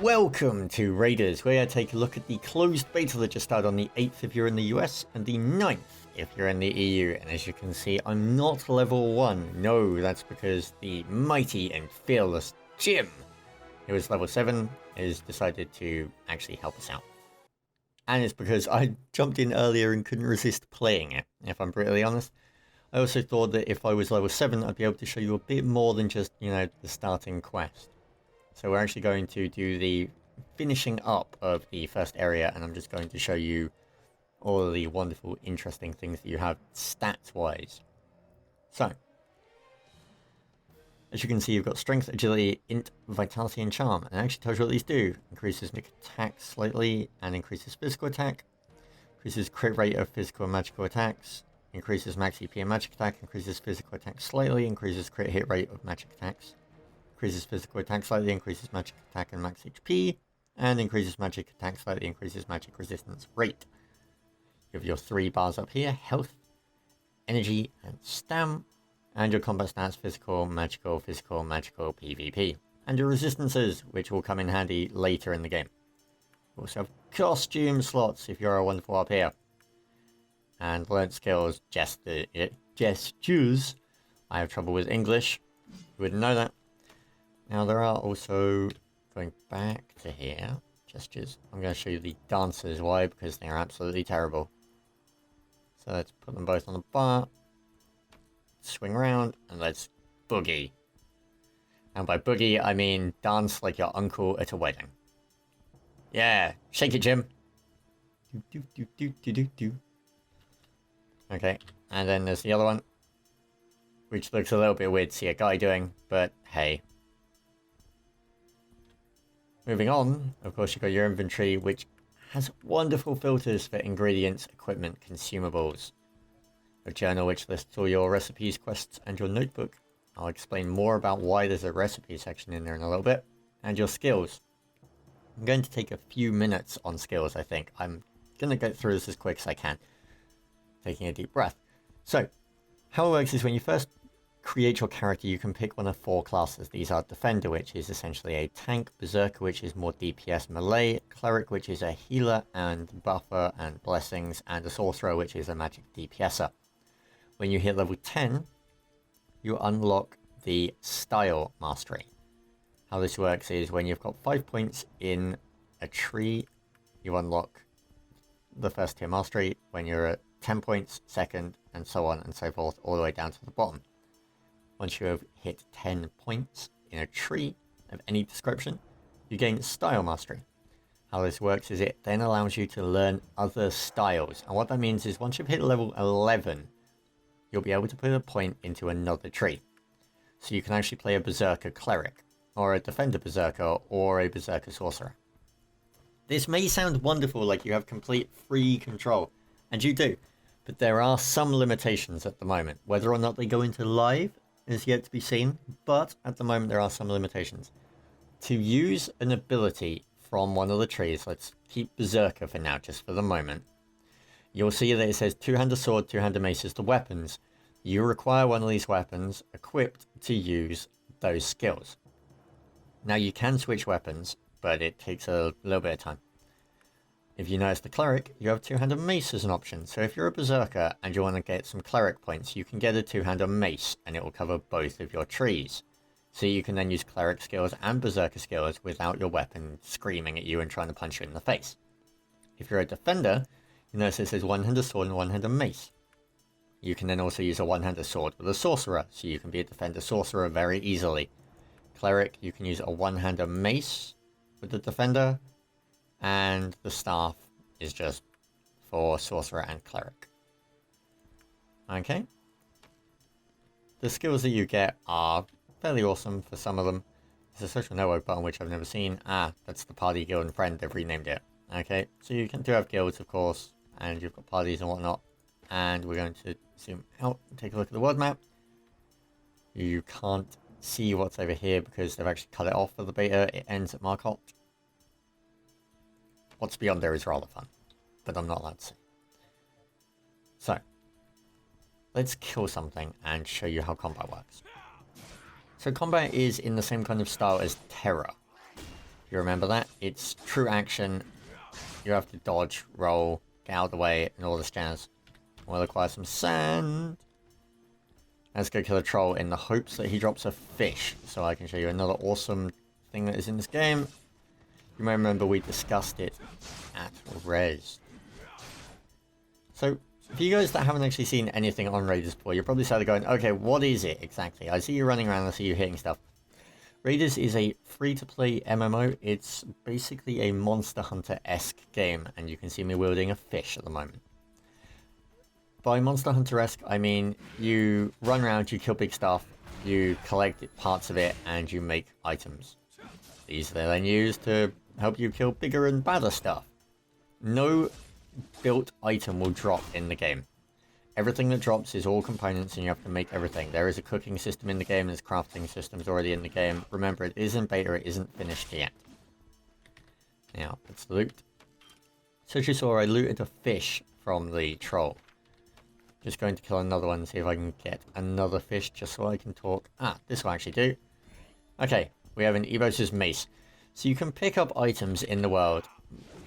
Welcome to RaiderZ, where I take a look at the closed beta that just started on the 8th if you're in the US, and the 9th if you're in the EU. And as you can see, I'm not level 1. No, that's because the mighty and fearless Jim, who is level 7, has decided to actually help us out. And it's because I jumped in earlier and couldn't resist playing it, if I'm brutally honest. I also thought that if I was level 7, I'd be able to show you a bit more than just, the starting quest. So we're actually going to do the finishing up of the first area, and I'm just going to show you all of the wonderful, interesting things that you have stats-wise. So, as you can see, you've got Strength, Agility, Int, Vitality, and Charm. And it actually tells you what these do. Increases magic attack slightly, and increases physical attack. Increases crit rate of physical and magical attacks. Increases max EP and magic attack. Increases physical attack slightly. Increases crit hit rate of magic attacks. Increases physical attack slightly, increases magic attack and max HP, and increases magic attack slightly, increases magic resistance rate. You have your 3 bars up here: health, energy, and stam, and your combat stats: physical, magical, PvP, and your resistances, which will come in handy later in the game. You also have costume slots if you're a wonderful up here, and learned skills, gestures. I have trouble with English, you wouldn't know that. Now there are also, going back to here, gestures. I'm going to show you the dancers. Why? Because they are absolutely terrible. So let's put them both on the bar, swing around, and let's boogie. And by boogie, I mean dance like your uncle at a wedding. Yeah, shake it, Jim. Do, do, do, do, do, do. Okay, and then there's the other one, which looks a little bit weird to see a guy doing, but hey. Moving on, of course, you've got your inventory, which has wonderful filters for ingredients, equipment, consumables. A journal which lists all your recipes, quests, and your notebook. I'll explain more about why there's a recipe section in there in a little bit. And your skills. I'm going to take a few minutes on skills, I think. I'm going to go through this as quick as I can. Taking a deep breath. So, how it works is when you first create your character, you can pick one of 4 classes. These are Defender, which is essentially a tank, Berserker, which is more DPS melee, Cleric, which is a healer and buffer and blessings, and a Sorcerer, which is a magic DPSer. When you hit level 10, you unlock the Style Mastery. How this works is when you've got 5 points in a tree, you unlock the first tier mastery. When you're at 10 points, second, and so on and so forth, all the way down to the bottom. Once you have hit 10 points in a tree of any description, you gain Style Mastery. How this works is it then allows you to learn other styles. And what that means is once you've hit level 11, you'll be able to put a point into another tree. So you can actually play a Berserker Cleric, or a Defender Berserker, or a Berserker Sorcerer. This may sound wonderful, like you have complete free control, and you do. But there are some limitations at the moment. Whether or not they go into live is yet to be seen, but at the moment there are some limitations. To use an ability from one of the trees, let's keep Berserker for now, just for the moment, you'll see that it says two-handed sword, two-handed mace is the weapons. You require one of these weapons equipped to use those skills. Now you can switch weapons, but it takes a little bit of time. If you notice the Cleric, you have two-handed mace as an option. So if you're a Berserker and you want to get some Cleric points, you can get a two-handed mace and it will cover both of your trees. So you can then use Cleric skills and Berserker skills without your weapon screaming at you and trying to punch you in the face. If you're a Defender, you notice it says one-handed sword and one-handed mace. You can then also use a one-handed sword with a Sorcerer, so you can be a Defender Sorcerer very easily. Cleric, you can use a one-handed mace with the Defender, and the staff is just for Sorcerer and Cleric. Okay. The skills that you get are fairly awesome for some of them. There's a social network button which I've never seen. Ah, that's the party, guild, and friend. They've renamed it. Okay, so you do have guilds, of course, and you've got parties and whatnot. And we're going to zoom out and take a look at the world map. You can't see what's over here because they've actually cut it off for the beta. It ends at Markot. What's beyond there is rather fun, but I'm not allowed to see. So, let's kill something and show you how combat works. So combat is in the same kind of style as Terra. You remember that? It's true action. You have to dodge, roll, get out of the way, and all this jazz. We'll acquire some sand. Let's go kill a troll in the hopes that he drops a fish, so I can show you another awesome thing that is in this game. You may remember we discussed it at Res. So, for you guys that haven't actually seen anything on RaiderZ before, you're probably sort of going, okay, what is it exactly? I see you running around, I see you hitting stuff. RaiderZ is a free-to-play MMO. It's basically a Monster Hunter-esque game, and you can see me wielding a fish at the moment. By Monster Hunter-esque, I mean you run around, you kill big stuff, you collect parts of it, and you make items. These are then used to help you kill bigger and badder stuff. No built item will drop in the game. Everything that drops is all components and you have to make everything. There is a cooking system in the game, there's crafting systems already in the game. Remember, it is in beta, it isn't finished yet. Now, let's loot. So as you saw, I looted a fish from the troll. Just going to kill another one and see if I can get another fish just so I can talk. Ah, this will actually do. Okay, we have an Ebos' mace. So you can pick up items in the world.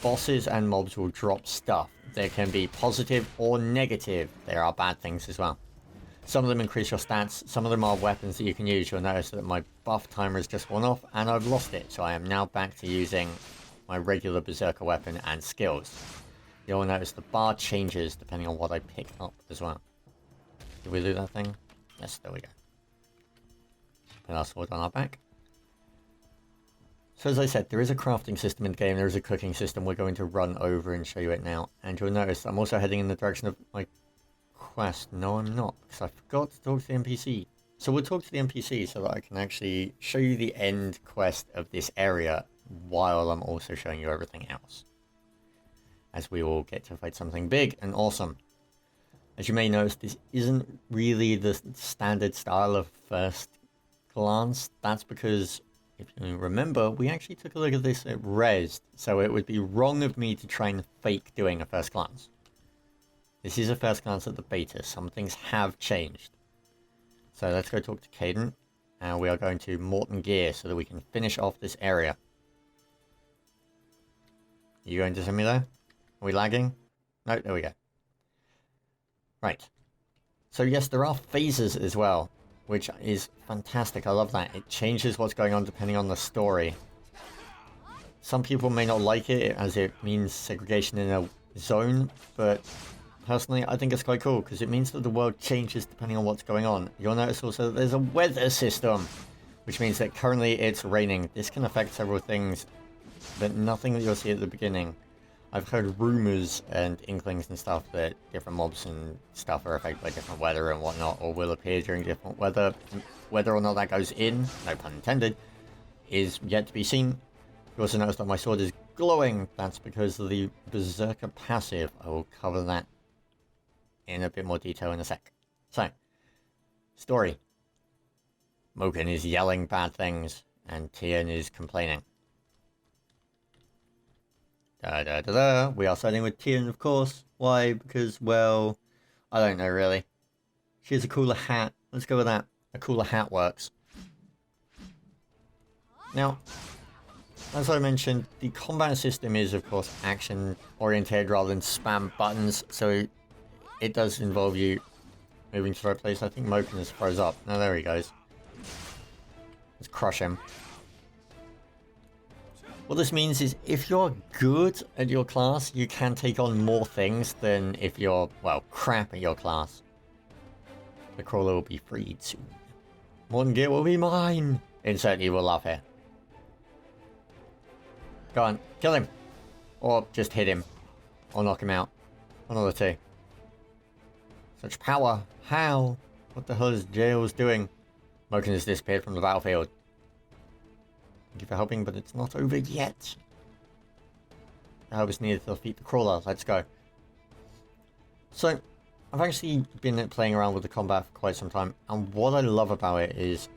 Bosses and mobs will drop stuff. They can be positive or negative. There are bad things as well. Some of them increase your stats. Some of them are weapons that you can use. You'll notice that my buff timer has just worn off and I've lost it. So I am now back to using my regular berserker weapon and skills. You'll notice the bar changes depending on what I pick up as well. Did we do that thing? Yes, there we go. Put our sword on our back. So as I said, there is a crafting system in the game, there is a cooking system. We're going to run over and show you it now. And you'll notice I'm also heading in the direction of my quest. No, I'm not, because I forgot to talk to the NPC. So we'll talk to the NPC so that I can actually show you the end quest of this area while I'm also showing you everything else. As we will get to fight something big and awesome. As you may notice, this isn't really the standard style of first glance. That's because, if you remember, we actually took a look at this at Res, so it would be wrong of me to try and fake doing a first glance. This is a first glance at the beta. Some things have changed. So let's go talk to Caden, and we are going to Morton Gear so that we can finish off this area. Are you going to send me there? Are we lagging? No, there we go. Right. So yes, there are phases as well, which is fantastic. I love that. It changes what's going on depending on the story. Some people may not like it as it means segregation in a zone, but personally I think it's quite cool because it means that the world changes depending on what's going on. You'll notice also that there's a weather system, which means that currently it's raining. This can affect several things, but nothing that you'll see at the beginning. I've heard rumors and inklings and stuff that different mobs and stuff are affected by different weather and whatnot, or will appear during different weather. Whether or not that goes in, no pun intended, is yet to be seen. You also notice that my sword is glowing. That's because of the Berserker passive. I will cover that in a bit more detail in a sec. So, story. Moken is yelling bad things, and Tian is complaining. We are starting with Tian, of course. Why? Because, well, I don't know really. She has a cooler hat. Let's go with that. A cooler hat works. Now, as I mentioned, the combat system is, of course, action-oriented rather than spam buttons, so it does involve you moving to the right place. I think Moken is froze up. Now, there he goes. Let's crush him. What this means is if you're good at your class, you can take on more things than if you're, well, crap at your class. The crawler will be freed soon. Morton Gear will be mine! Insert evil laugh here. Go on, kill him! Or just hit him. Or knock him out. One of the two. Such power! How? What the hell is Jails doing? Moken has disappeared from the battlefield. Thank you for helping, but it's not over yet. The help is needed to defeat the crawler. Let's go. So, I've actually been playing around with the combat for quite some time, and what I love about it is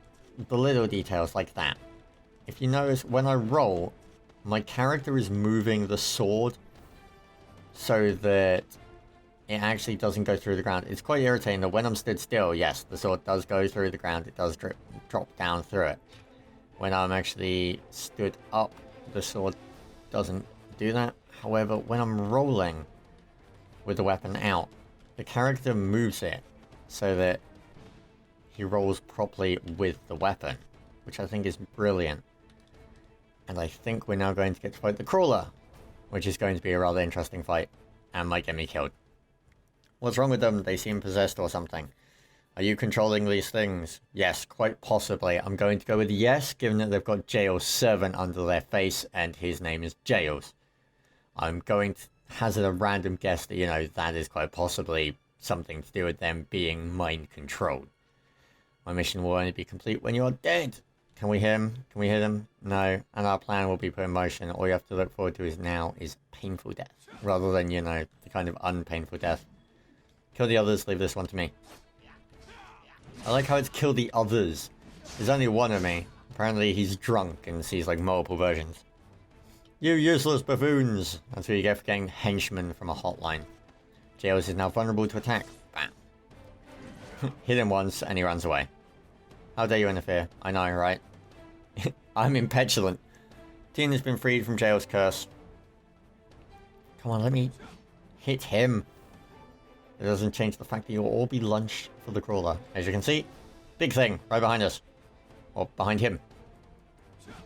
the little details like that. If you notice, when I roll, my character is moving the sword so that it actually doesn't go through the ground. It's quite irritating that when I'm stood still, yes, the sword does go through the ground, it does drop down through it. When I'm actually stood up, the sword doesn't do that. However, when I'm rolling with the weapon out, the character moves it so that he rolls properly with the weapon, which I think is brilliant. And I think we're now going to get to fight the crawler, which is going to be a rather interesting fight and might get me killed. What's wrong with them? They seem possessed or something. Are you controlling these things? Yes, quite possibly. I'm going to go with yes, given that they've got Jail's servant under their face, and his name is Jail's. I'm going to hazard a random guess that, you know, that is quite possibly something to do with them being mind-controlled. My mission will only be complete when you're dead. Can we hit him? Can we hit him? No. And our plan will be put in motion. All you have to look forward to is now is painful death, rather than, you know, the kind of unpainful death. Kill the others, leave this one to me. I like how it's kill the others. There's only one of me. Apparently he's drunk and sees like multiple versions. You useless buffoons! That's what you get for getting henchmen from a hotline. Jails is now vulnerable to attack. Bam. Hit him once and he runs away. How dare you interfere? I know, right? I'm impetulant. Teen has been freed from Jail's curse. Come on, let me hit him. It doesn't change the fact that you'll all be lunch for the crawler. As you can see, big thing right behind us. Or behind him.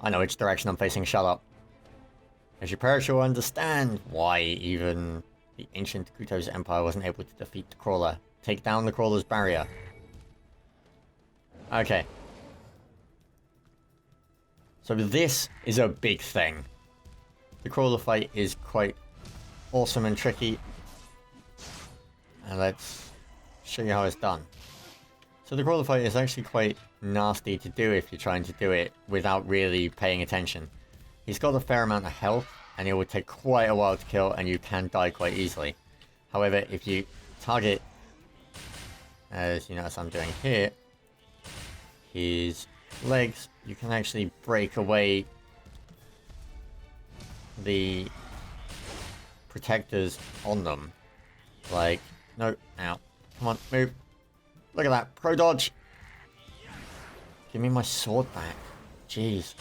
I know which direction I'm facing, shut up. As you perish, you'll understand why even the ancient Kuto's empire wasn't able to defeat the crawler. Take down the crawler's barrier. Okay. So this is a big thing. The crawler fight is quite awesome and tricky. And let's show you how it's done. So the crawler fight is actually quite nasty to do if you're trying to do it without really paying attention. He's got a fair amount of health, and it will take quite a while to kill, and you can die quite easily. However, if you target, as you notice I'm doing here, his legs, you can actually break away the protectors on them. Like, no, ow. Come on, move. Look at that, pro dodge. Give me my sword back. Jeez.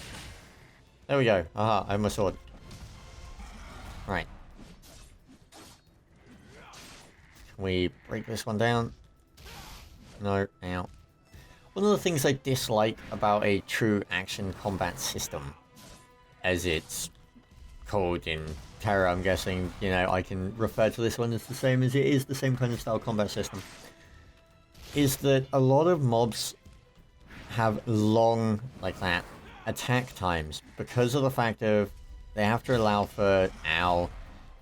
There we go. Aha, I have my sword. Right. Can we break this one down? No, ow. One of the things I dislike about a true action combat system, as it's called in Terra, I'm guessing, you know, I can refer to this one as the same as it is the same kind of style combat system, is that a lot of mobs have long, like that, attack times because of the fact of they have to allow for,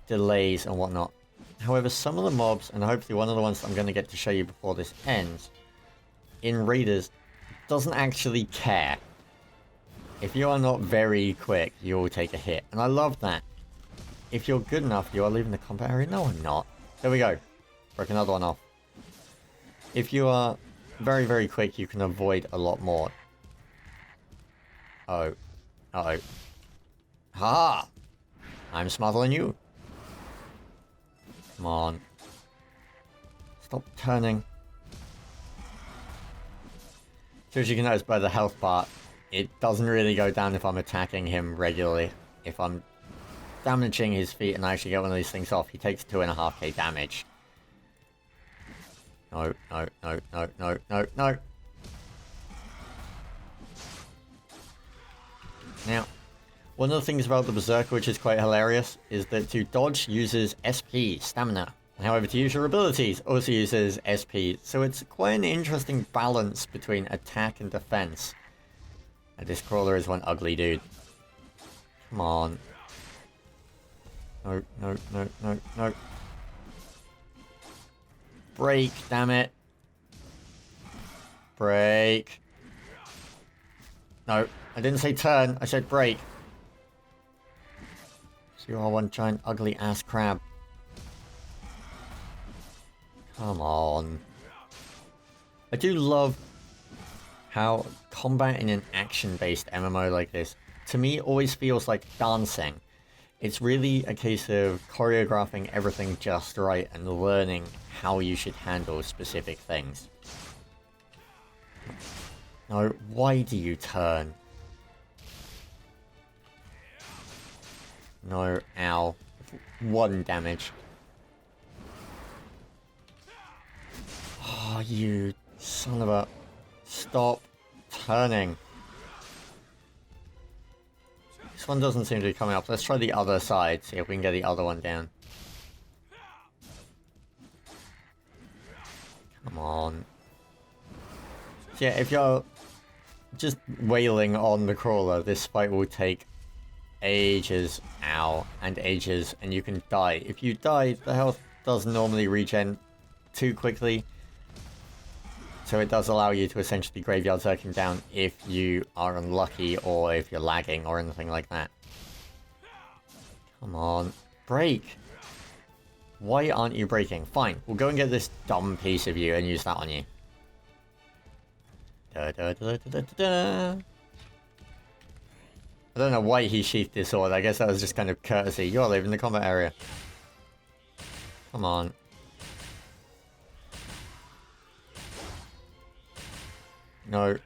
delays and whatnot. However, some of the mobs, and hopefully one of the ones I'm going to get to show you before this ends, in RaiderZ, doesn't actually care. If you are not very quick, you will take a hit. And I love that. If you're good enough, you are leaving the combat area. No, I'm not. There we go. Broke another one off. If you are very, very quick, you can avoid a lot more. Uh-oh. Uh-oh. Ha! I'm smarter than you. Come on. Stop turning. So as you can notice by the health bar, it doesn't really go down if I'm attacking him regularly. If I'm damaging his feet and I actually get one of these things off, he takes 2.5k damage. No, no, no, no, no, no, no. Now, one of the things about the Berserker which is quite hilarious is that to dodge uses SP, stamina. However, to use your abilities also uses SP, so it's quite an interesting balance between attack and defense. And this crawler is one ugly dude. Come on. No, no, no, no, no. Break, damn it. Break. No, I didn't say turn, I said break. So you are one giant ugly ass crab. Come on. I do love how combat in an action-based MMO like this, to me, always feels like dancing. It's really a case of choreographing everything just right and learning how you should handle specific things. No, why do you turn? No, ow. 1 damage. Oh, you son of a... Stop turning. This one doesn't seem to be coming up. Let's try the other side, see if we can get the other one down. Come on. So yeah, if you're just wailing on the crawler, this fight will take ages, and ages, and you can die. If you die, the health doesn't normally regen too quickly, so it does allow you to essentially graveyard circle him down if you are unlucky or if you're lagging or anything like that. Come on, break! Why aren't you breaking? Fine, we'll go and get this dumb piece of you and use that on you. Da, da, da, da, da, da. I don't know why he sheathed his sword. I guess that was just kind of courtesy. You're leaving the combat area. Come on. No.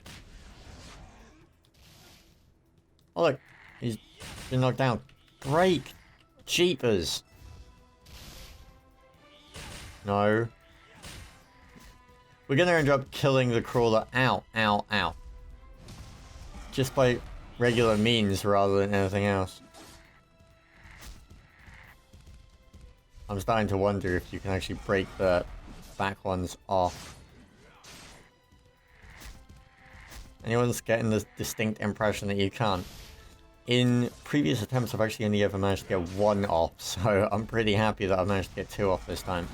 Oh look, he's been knocked down. Break! Jeepers! No. We're gonna end up killing the crawler. Ow, ow, ow. Just by regular means rather than anything else. I'm starting to wonder if you can actually break the back ones off. Anyone's getting the distinct impression that you can't? In previous attempts, I've actually only ever managed to get 1 off, so I'm pretty happy that I've managed to get 2 off this time.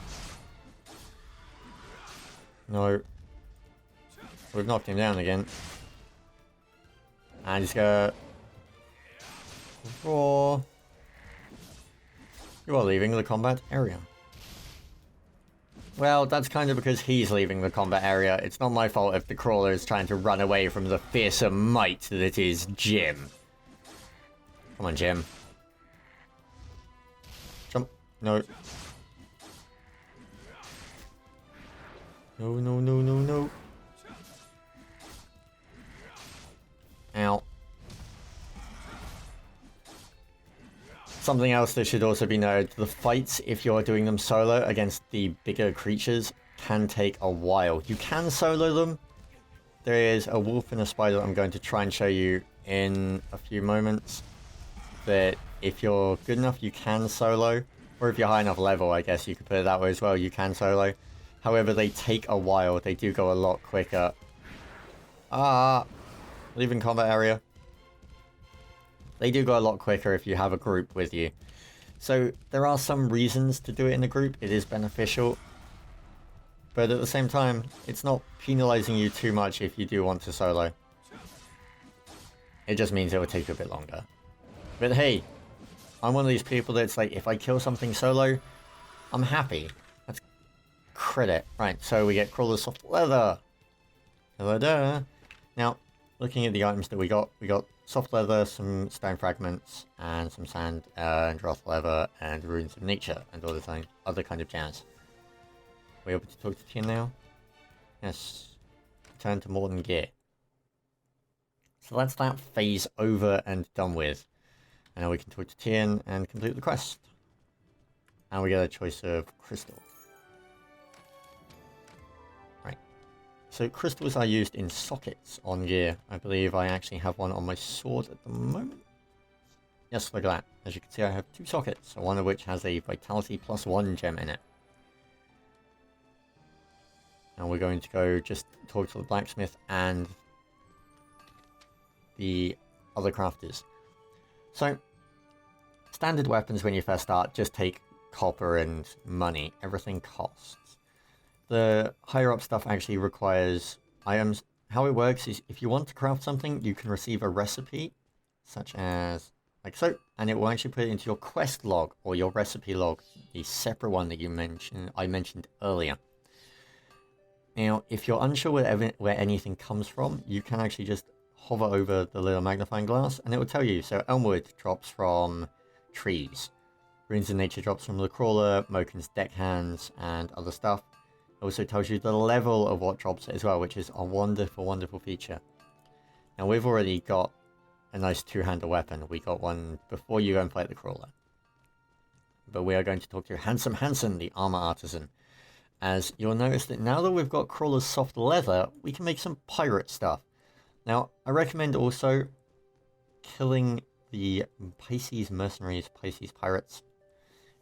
No. We've knocked him down again. And he's gonna... Raw. You are leaving the combat area. Well, that's kind of because he's leaving the combat area. It's not my fault if the crawler is trying to run away from the fearsome might that is Jim. Come on, Jim. Jump. No. No, no, no, no, no. Ow. Something else that should also be noted, the fights, if you're doing them solo against the bigger creatures, can take a while. You can solo them. There is a wolf and a spider that I'm going to try and show you in a few moments. That if you're good enough, you can solo. Or if you're high enough level, I guess you could put it that way as well, you can solo. However, they take a while. They do go a lot quicker. Leaving combat area. They do go a lot quicker if you have a group with you. So there are some reasons to do it in a group. It is beneficial. But at the same time, it's not penalizing you too much if you do want to solo. It just means it will take you a bit longer. But hey, I'm one of these people that's like, if I kill something solo, I'm happy. That's credit. Right, so we get Crawler Soft Leather. Da-da-da. Now, looking at the items that we got soft leather, some stone fragments, and some sand, and droth leather, and runes of nature, and all the other kind of jazz. Are we able to talk to Tien now? Yes. Turn to modern gear. So that's that phase over and done with. And now we can talk to Tien and complete the quest. And we get a choice of crystal. So crystals are used in sockets on gear. I believe I actually have one on my sword at the moment. Yes, look at that. As you can see, I have 2 sockets, one of which has a Vitality +1 gem in it. And we're going to go just talk to the blacksmith and the other crafters. So, standard weapons when you first start just take copper and money. Everything costs. The higher up stuff actually requires items. How it works is if you want to craft something, you can receive a recipe, such as like so, and it will actually put it into your quest log or your recipe log, the separate one that I mentioned earlier. Now, if you're unsure where anything comes from, you can actually just hover over the little magnifying glass, and it will tell you. So Elmwood drops from trees, Runes of Nature drops from the crawler, Moken's deckhands, and other stuff. It also tells you the level of what drops it as well, which is a wonderful, wonderful feature. Now, we've already got a nice 2-handed weapon. We got one before you go and fight the crawler. but we are going to talk to Handsome Hansen, the armor artisan. As you'll notice that now that we've got Crawler's soft leather, we can make some pirate stuff. Now, I recommend also killing the Pisces mercenaries, Pisces pirates.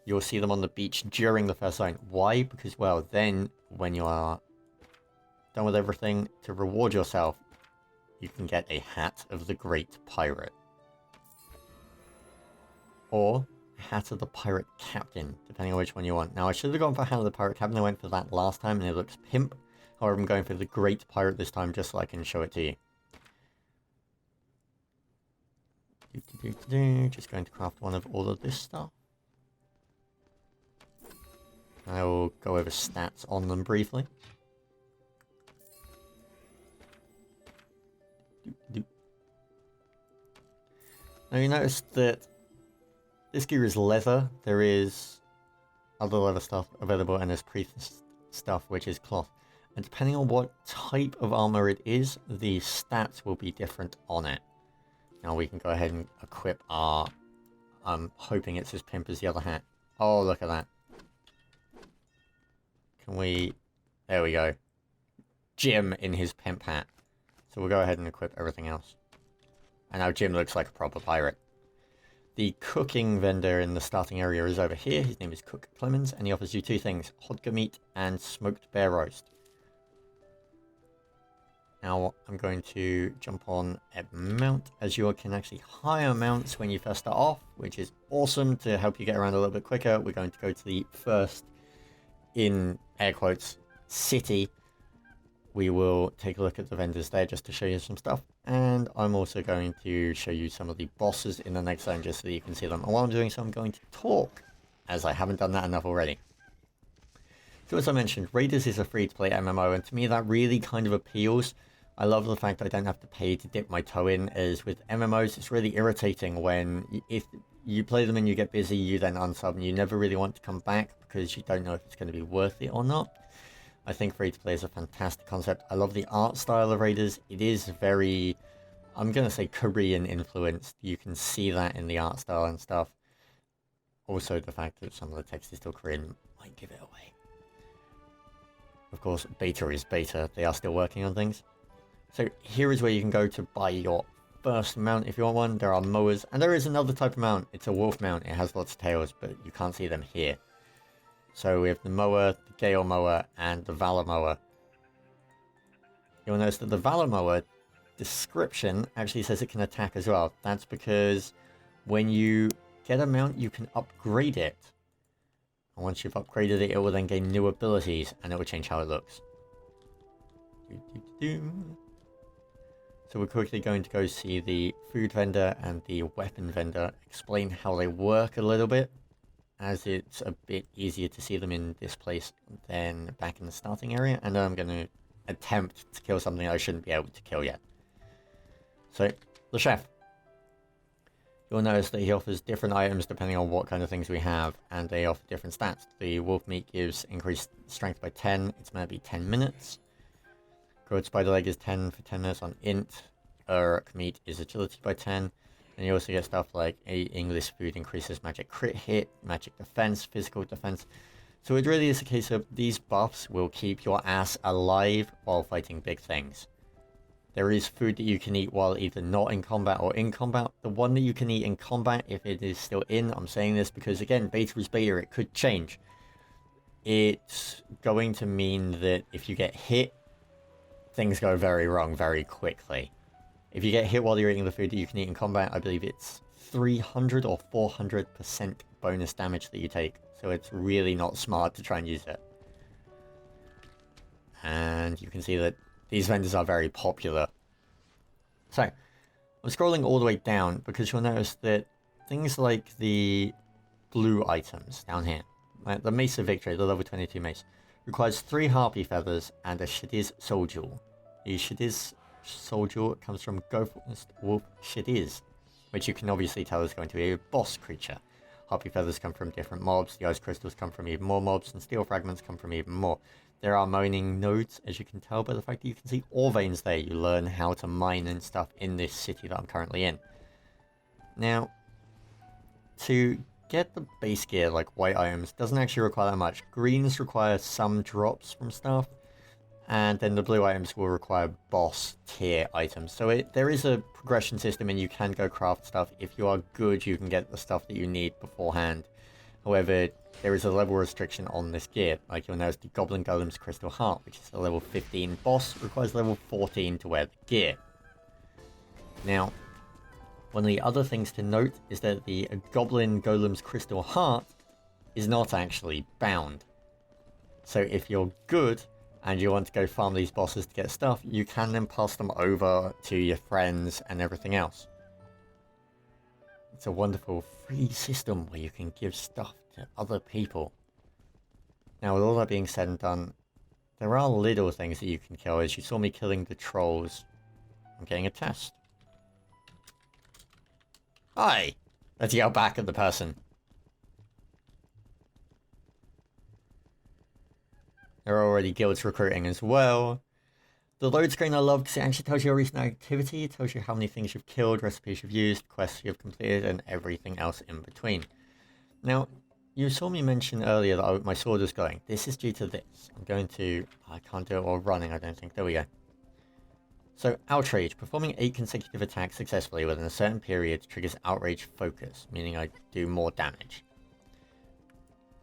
You'll see them on the beach during the first zone. Why? Because, well, then when you are done with everything, to reward yourself, you can get a Hat of the Great Pirate. Or Hat of the Pirate Captain, depending on which one you want. Now, I should have gone for Hat of the Pirate Captain. I went for that last time, and it looks pimp. However, I'm going for the Great Pirate this time, just so I can show it to you. Just going to craft one of all of this stuff. I will go over stats on them briefly. Now you notice that this gear is leather. There is other leather stuff available, and there's previous stuff which is cloth. And depending on what type of armor it is, the stats will be different on it. Now we can go ahead and equip our... I'm hoping it's as pimp as the other hat. Oh, look at that. Can we... There we go. Jim in his pimp hat. So we'll go ahead and equip everything else. And now Jim looks like a proper pirate. The cooking vendor in the starting area is over here. His name is Cook Clemens, and he offers you two things. Hodga meat and smoked bear roast. Now I'm going to jump on a mount, as you can actually hire mounts when you first start off, which is awesome to help you get around a little bit quicker. We're going to go to the first, in air quotes, city. We will take a look at the vendors there just to show you some stuff. And I'm also going to show you some of the bosses in the next zone just so that you can see them. And while I'm doing so, I'm going to talk, as I haven't done that enough already. So as I mentioned, RaiderZ is a free-to-play MMO, and to me that really kind of appeals. I love the fact I don't have to pay to dip my toe in, as with MMOs, it's really irritating when if you play them and you get busy, you then unsub, and you never really want to come back because you don't know if it's going to be worth it or not. I think free-to-play is a fantastic concept. I love the art style of RaiderZ. It is very, I'm going to say Korean influenced. You can see that in the art style and stuff. Also, the fact that some of the text is still Korean might give it away. Of course, beta is beta. They are still working on things. So here is where you can go to buy your first mount if you want one. There are mowers, and there is another type of mount. It's a wolf mount. It has lots of tails, but you can't see them here. So we have the mower, the Gale mower, and the Valor mower. You'll notice that the Valor mower description actually says it can attack as well. That's because when you get a mount, you can upgrade it. And once you've upgraded it, it will then gain new abilities, and it will change how it looks. So we're quickly going to go see the food vendor and the weapon vendor, explain how they work a little bit, as it's a bit easier to see them in this place than back in the starting area. And then I'm going to attempt to kill something I shouldn't be able to kill yet. So, the chef. You'll notice that he offers different items depending on what kind of things we have, and they offer different stats. The wolf meat gives increased strength by 10, it's meant to be 10 minutes. Grilled spider leg is 10 for 10 minutes on int. Urk meat is agility by 10. And you also get stuff like English food increases magic crit hit, magic defense, physical defense. So it really is a case of these buffs will keep your ass alive while fighting big things. There is food that you can eat while either not in combat or in combat. The one that you can eat in combat, if it is still in, I'm saying this because again, beta is beta, it could change. It's going to mean that if you get hit, things go very wrong very quickly. If you get hit while you're eating the food that you can eat in combat, I believe it's 300 or 400% bonus damage that you take. So it's really not smart to try and use it. And you can see that these vendors are very popular. So, I'm scrolling all the way down because you'll notice that things like the blue items down here, like the Mace of Victory, the level 22 mace, requires 3 harpy feathers and a Shadiz soul jewel. The Shadiz soul jewel comes from Ghost Wolf Shadiz, which you can obviously tell is going to be a boss creature. Harpy feathers come from different mobs, the ice crystals come from even more mobs, and steel fragments come from even more. There are mining nodes, as you can tell by the fact that you can see ore veins there. You learn how to mine and stuff in this city that I'm currently in. Now, to get the base gear, like white items, doesn't actually require that much. Greens require some drops from stuff, and then the blue items will require boss tier items. So there is a progression system, and you can go craft stuff. If you are good, you can get the stuff that you need beforehand. However, there is a level restriction on this gear. Like you'll notice the Goblin Golem's Crystal Heart, which is a level 15 boss, requires level 14 to wear the gear. Now, one of the other things to note is that the Goblin Golem's Crystal Heart is not actually bound. So if you're good and you want to go farm these bosses to get stuff, you can then pass them over to your friends and everything else. It's a wonderful free system where you can give stuff to other people. Now, with all that being said and done, there are little things that you can kill. As you saw me killing the trolls, I'm getting a test. Hi! Let's yell back at the person. There are already guilds recruiting as well. The load screen I love because it actually tells you your recent activity, it tells you how many things you've killed, recipes you've used, quests you've completed, and everything else in between. Now, you saw me mention earlier that my sword was going. This is due to this. I can't do it while running, I don't think. There we go. So, Outrage. Performing 8 consecutive attacks successfully within a certain period triggers Outrage Focus, meaning I do more damage.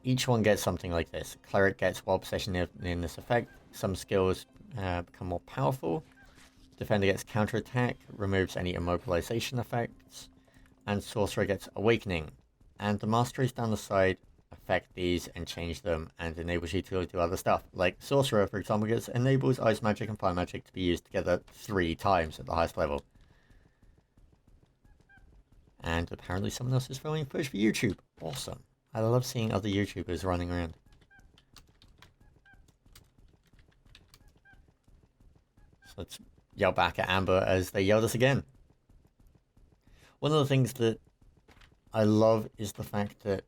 Each one gets something like this. Cleric gets while possession in this effect. Some skills become more powerful. Defender gets counterattack, removes any immobilization effects, and Sorcerer gets Awakening. And the Masteries down the side affect these and change them and enables you to do other stuff. Like Sorcerer, for example, enables Ice Magic and Fire Magic to be used together 3 times at the highest level. And apparently someone else is filming footage for YouTube. Awesome. I love seeing other YouTubers running around. So let's yell back at Amber as they yelled us again. One of the things that I love is the fact that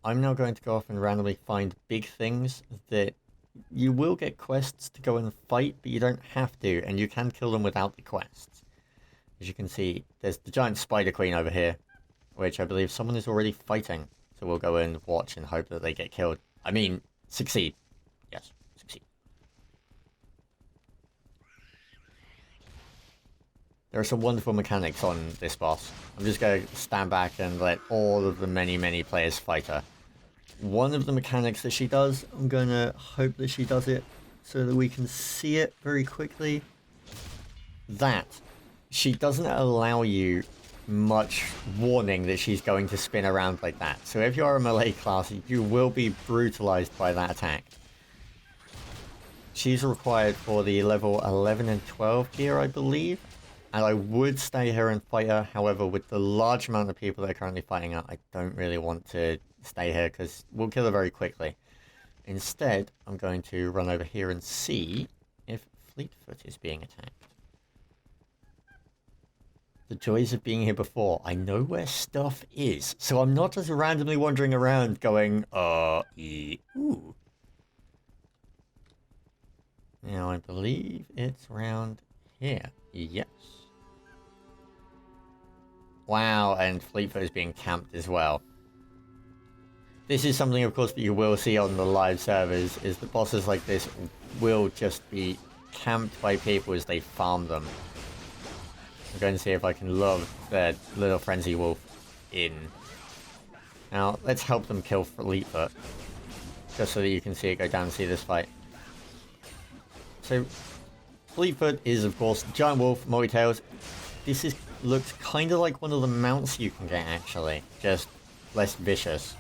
I'm now going to go off and randomly find big things that you will get quests to go and fight, but you don't have to, and you can kill them without the quests. As you can see, there's the giant spider queen over here, which I believe someone is already fighting. So we'll go and watch and hope that they get killed. I mean, succeed. Yes, succeed. There are some wonderful mechanics on this boss. I'm just going to stand back and let all of the many players fight her. One of the mechanics that she does, I'm going to hope that she does it so that we can see it very quickly. That she doesn't allow you much warning that she's going to spin around like that. So if you are a melee class, you will be brutalized by that attack. She's required for the level 11 and 12 gear, I believe. And I would stay here and fight her. However, with the large amount of people that are currently fighting her, I don't really want to stay here because we'll kill her very quickly. Instead, I'm going to run over here and see if Fleetfoot is being attacked. The joys of being here before. I know where stuff is, so I'm not just randomly wandering around going, ooh. Now, I believe it's around here. Yes. Wow, and Fleetfoot is being camped as well. This is something, of course, that you will see on the live servers, is that bosses like this will just be camped by people as they farm them. I'm going to see if I can lure the little frenzy wolf in. Now, let's help them kill Fleetfoot. Just so that you can see it go down and see this fight. So, Fleetfoot is, of course, giant wolf, multi-tails. This looks kind of like one of the mounts you can get, actually. Just less vicious.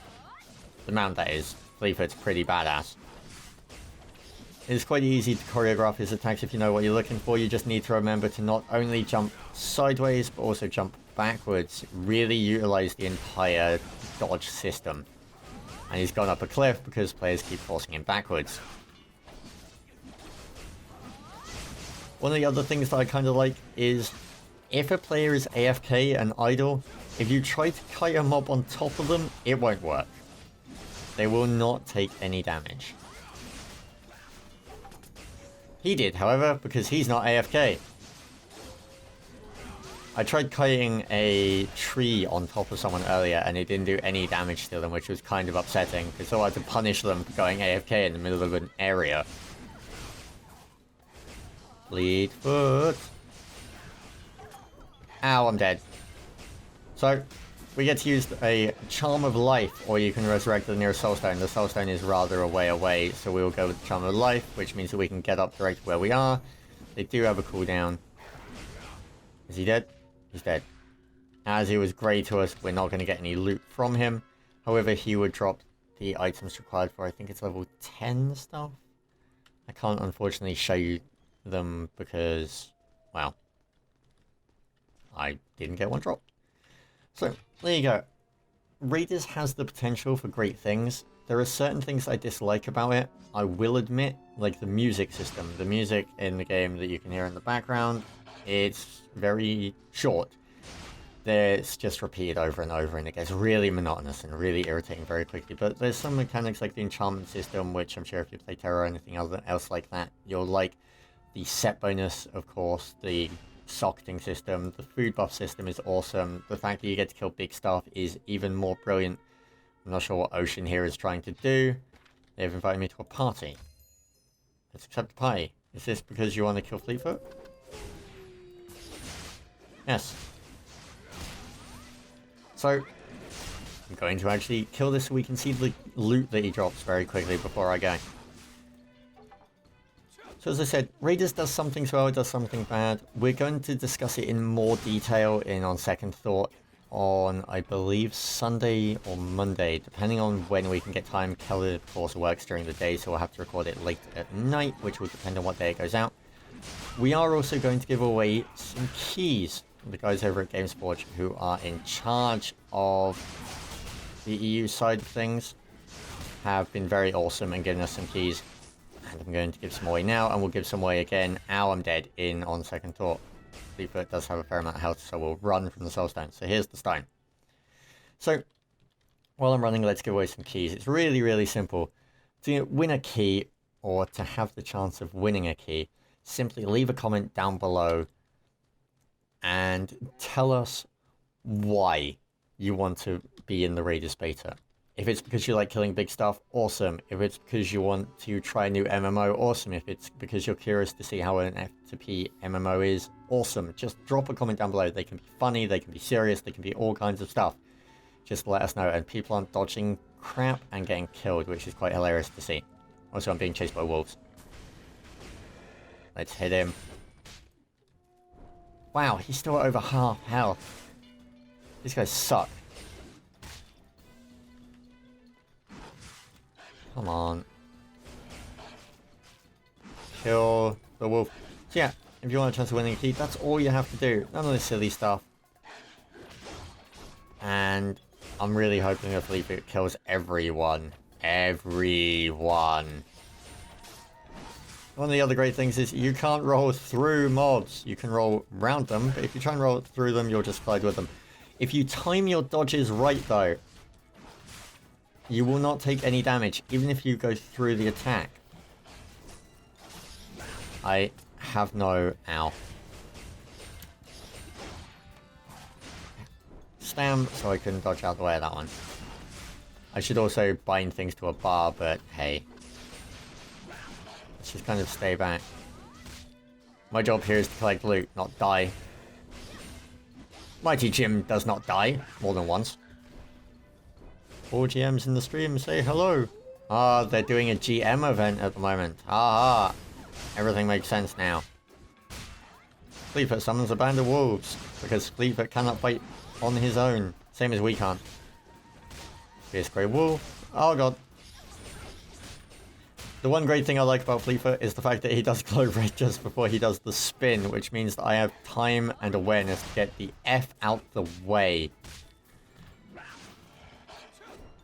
The mount, that is. Fleetfoot's pretty badass. It's quite easy to choreograph his attacks if you know what you're looking for. You just need to remember to not only jump sideways, but also jump backwards. Really utilize the entire dodge system. And he's gone up a cliff because players keep forcing him backwards. One of the other things that I kind of like is, if a player is AFK and idle, if you try to kite a mob on top of them, it won't work. They will not take any damage. He did, however, because he's not AFK. I tried kiting a tree on top of someone earlier and it didn't do any damage to them, which was kind of upsetting, because I had to punish them for going AFK in the middle of an area. Fleetfoot. Ow, I'm dead. So, we get to use a Charm of Life, or you can resurrect the nearest Soulstone. The Soulstone is rather a way away, so we will go with the Charm of Life, which means that we can get up direct where we are. They do have a cooldown. Is he dead? He's dead. As he was grey to us, we're not going to get any loot from him. However, he would drop the items required for, I think it's level 10 stuff. I can't unfortunately show you them because, well, I didn't get one drop. So, there you go. RaiderZ has the potential for great things. There are certain things I dislike about it, I will admit, like the music system. The music in the game that you can hear in the background, it's very short. It's just repeated over and over, and it gets really monotonous and really irritating very quickly. But there's some mechanics like the enchantment system, which I'm sure if you play Terror or anything else like that, you'll like. The set bonus, of course, the socketing system, the food buff system is awesome. The fact that you get to kill big stuff is even more brilliant. I'm not sure what Ocean here is trying to do. They've invited me to a party. Let's accept the party. Is this because you want to kill Fleetfoot? Yes. So, I'm going to actually kill this so we can see the loot that he drops very quickly before I go. So as I said, RaiderZ does something well, it does something bad. We're going to discuss it in more detail On Second Thought on, I believe, Sunday or Monday, depending on when we can get time. Kelly, of course, works during the day, so we'll have to record it late at night, which will depend on what day it goes out. We are also going to give away some keys from the guys over at GamesForge who are in charge of the EU side of things. Have been very awesome and given us some keys. And I'm going to give some away now, and we'll give some away again. Ow, I'm dead On Second Thought. Fleetfoot does have a fair amount of health, so we'll run from the Soul Stone. So here's the stone. So, while I'm running, let's give away some keys. It's really, really simple. To win a key, or to have the chance of winning a key, simply leave a comment down below and tell us why you want to be in the RaiderZ Beta. If it's because you like killing big stuff, awesome. If it's because you want to try a new MMO, awesome. If it's because you're curious to see how an F2P MMO is, awesome. Just drop a comment down below. They can be funny, they can be serious, they can be all kinds of stuff. Just let us know. And people aren't dodging crap and getting killed, which is quite hilarious to see. Also, I'm being chased by wolves. Let's hit him. Wow, he's still over half health. These guys suck. Come on. Kill the wolf. So yeah, if you want a chance of winning a key, that's all you have to do. None of this silly stuff. And I'm really hoping that Fleetfoot kills everyone. Everyone. One of the other great things is you can't roll through mobs. You can roll around them, but if you try and roll through them, you'll just collide with them. If you time your dodges right, though, you will not take any damage, even if you go through the attack. I have no... Ow. Stam, so I couldn't dodge out the way of that one. I should also bind things to a bar, but hey. Let's just kind of stay back. My job here is to collect loot, not die. Mighty Jim does not die more than once. All GMs in the stream say hello. Ah, they're doing a GM event at the moment. Ah, everything makes sense now. Fleetfoot summons a band of wolves because Fleetfoot cannot fight on his own, same as we can't. Fierce grey wolf. Oh god. The one great thing I like about Fleetfoot is the fact that he does glow red just before he does the spin, which means that I have time and awareness to get the F out the way.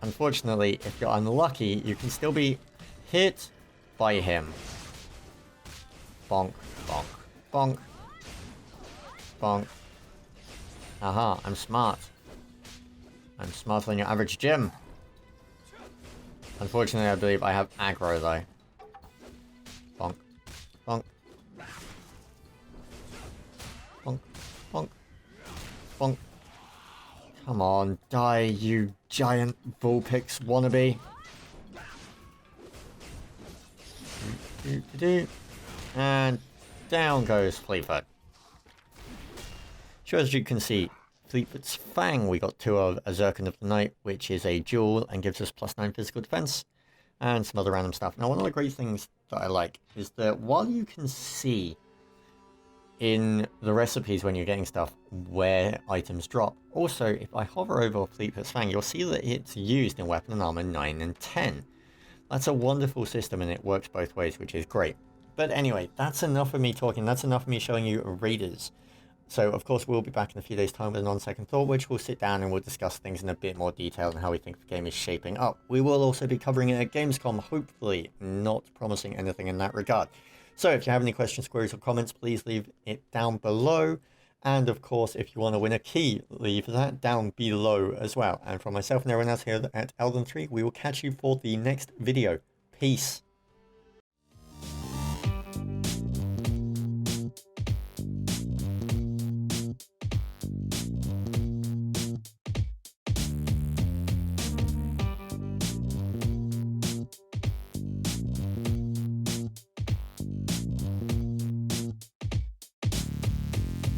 Unfortunately, if you're unlucky, you can still be hit by him. Bonk, bonk, bonk, bonk. Aha, I'm smart. I'm smarter than your average gym. Unfortunately, I believe I have aggro, though. Bonk, bonk. Bonk, bonk. bonk. Come on, die, you giant Vulpix wannabe. And down goes Fleetfoot. Sure, as you can see, Fleetfoot's Fang, we got 2 of a Zircon of the Night, which is a dual and gives us +9 physical defense, and some other random stuff. Now, one of the great things that I like is that while you can see in the recipes when you're getting stuff where items drop, also, if I hover over Fleetfoot's Fang, you'll see that it's used in Weapon and Armor 9 and 10. That's a wonderful system, and it works both ways, which is great. But anyway, that's enough of me talking. That's enough of me showing you RaiderZ. So, of course, we'll be back in a few days' time with an on-second thought, which we'll sit down and we'll discuss things in a bit more detail and how we think the game is shaping up. We will also be covering it at Gamescom, hopefully, not promising anything in that regard. So, if you have any questions, queries, or comments, please leave it down below. And, of course, if you want to win a key, leave that down below as well. And from myself and everyone else here at Elden 3, we will catch you for the next video. Peace.